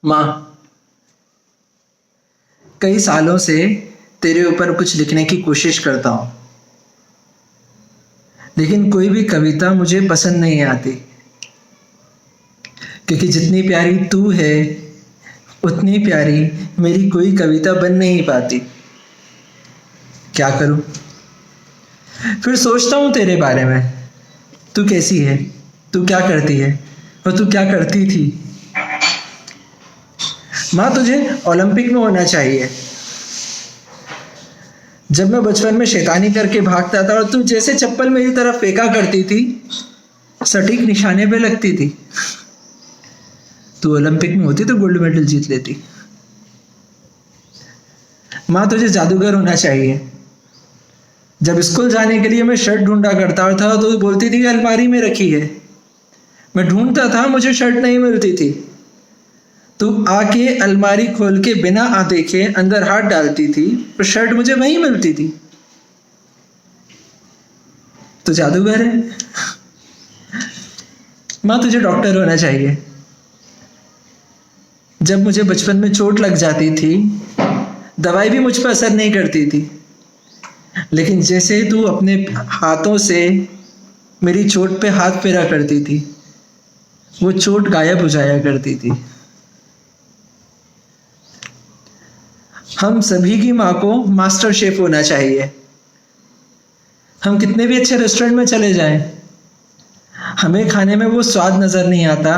माँ, कई सालों से तेरे ऊपर कुछ लिखने की कोशिश करता हूँ, लेकिन कोई भी कविता मुझे पसंद नहीं आती, क्योंकि जितनी प्यारी तू है उतनी प्यारी मेरी कोई कविता बन नहीं पाती। क्या करूँ? फिर सोचता हूँ तेरे बारे में, तू कैसी है, तू क्या करती है और तू क्या करती थी। माँ, तुझे ओलंपिक में होना चाहिए। जब मैं बचपन में शैतानी करके भागता था और तू जैसे चप्पल मेरी तरफ फेंका करती थी, सटीक निशाने पे लगती थी। तू ओलंपिक में होती तो गोल्ड मेडल जीत लेती। माँ, तुझे जादूगर होना चाहिए। जब स्कूल जाने के लिए मैं शर्ट ढूंढा करता था तो बोलती थी अलमारी में रखी है। मैं ढूंढता था, मुझे शर्ट नहीं मिलती थी। तू आके अलमारी खोल के बिना देखे अंदर हाथ डालती थी, पर शर्ट मुझे वहीं मिलती थी। तो जादूगर है। माँ, तुझे डॉक्टर होना चाहिए। जब मुझे बचपन में चोट लग जाती थी, दवाई भी मुझ पर असर नहीं करती थी, लेकिन जैसे तू अपने हाथों से मेरी चोट पे हाथ फेरा करती थी, वो चोट गायब हो जाया करती थी। हम सभी की माँ को मास्टर शेफ होना चाहिए। हम कितने भी अच्छे रेस्टोरेंट में चले जाएं, हमें खाने में वो स्वाद नज़र नहीं आता।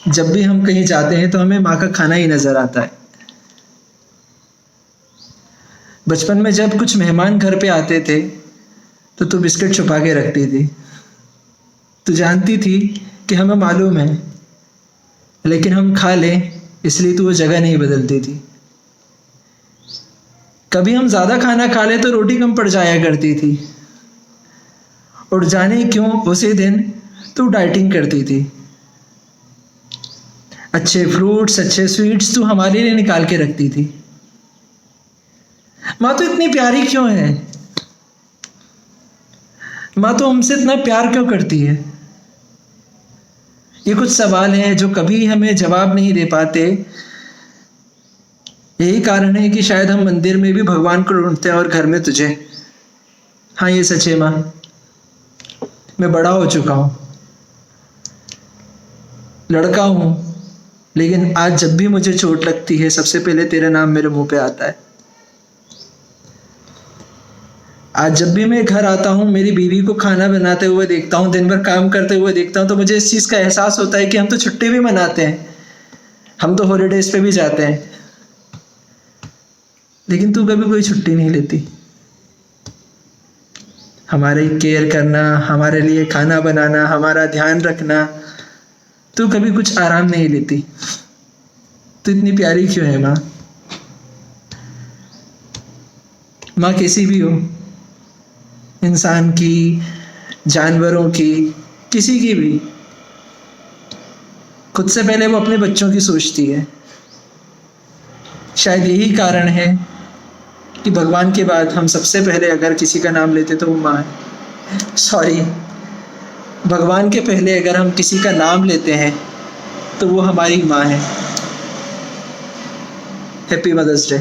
जब भी हम कहीं जाते हैं तो हमें माँ का खाना ही नज़र आता है। बचपन में जब कुछ मेहमान घर पे आते थे तो तू बिस्किट छुपा के रखती थी। तू जानती थी कि हमें मालूम है, लेकिन हम खा लें इसलिए तू वो जगह नहीं बदलती थी। कभी हम ज़्यादा खाना खा ले तो रोटी कम पड़ जाया करती थी, और जाने क्यों उसी दिन तू डाइटिंग करती थी। अच्छे फ्रूट्स, अच्छे स्वीट्स तू हमारे लिए निकाल के रखती थी। माँ, तो इतनी प्यारी क्यों है? माँ, तो हमसे इतना प्यार क्यों करती है? ये कुछ सवाल हैं जो कभी हमें जवाब नहीं दे पाते। यही कारण है कि शायद हम मंदिर में भी भगवान को ढूंढते हैं और घर में तुझे। हाँ, ये सच है माँ, मैं बड़ा हो चुका हूँ, लड़का हूँ, लेकिन आज जब भी मुझे चोट लगती है सबसे पहले तेरा नाम मेरे मुंह पे आता है। आज जब भी मैं घर आता हूँ, मेरी बीवी को खाना बनाते हुए देखता हूँ, दिन भर काम करते हुए देखता हूँ, तो मुझे इस चीज़ का एहसास होता है कि हम तो छुट्टी भी मनाते हैं, हम तो हॉलीडेज पे भी जाते हैं, लेकिन तू कभी कोई छुट्टी नहीं लेती। हमारी केयर करना, हमारे लिए खाना बनाना, हमारा ध्यान रखना, तू कभी कुछ आराम नहीं लेती। तू इतनी प्यारी क्यों है माँ? माँ, कैसी भी हो, इंसान की, जानवरों की, किसी की भी, खुद से पहले वो अपने बच्चों की सोचती है। शायद यही कारण है कि भगवान के बाद हम सबसे पहले अगर किसी का नाम लेते तो वो माँ है। सॉरी, भगवान के पहले अगर हम किसी का नाम लेते हैं तो वो हमारी माँ है। Happy mother's day.